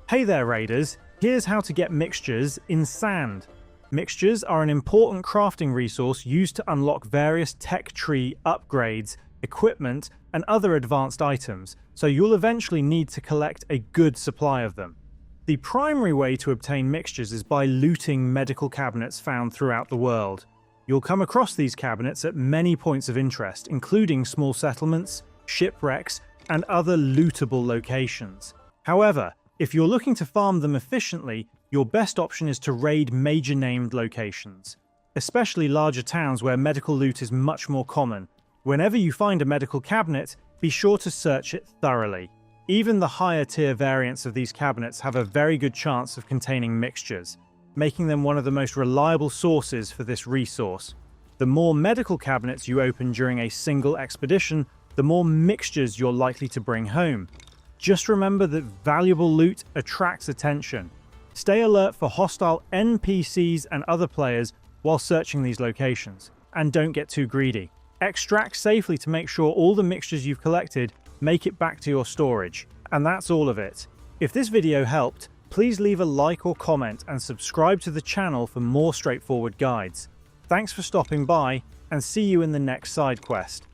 Hey there, Raiders! Here's how to get mixtures in Sand. Mixtures are an important crafting resource used to unlock various tech tree upgrades, equipment, and other advanced items, so you'll eventually need to collect a good supply of them. The primary way to obtain mixtures is by looting medical cabinets found throughout the world. You'll come across these cabinets at many points of interest, including small settlements, shipwrecks, and other lootable locations. However, if you're looking to farm them efficiently, your best option is to raid major named locations, especially larger towns where medical loot is much more common. Whenever you find a medical cabinet, be sure to search it thoroughly. Even the higher tier variants of these cabinets have a very good chance of containing mixtures, making them one of the most reliable sources for this resource. The more medical cabinets you open during a single expedition, the more mixtures you're likely to bring home. Just remember that valuable loot attracts attention. Stay alert for hostile NPCs and other players while searching these locations, and don't get too greedy. Extract safely to make sure all the mixtures you've collected make it back to your storage. And that's all of it. If this video helped, please leave a like or comment and subscribe to the channel for more straightforward guides. Thanks for stopping by, and see you in the next side quest.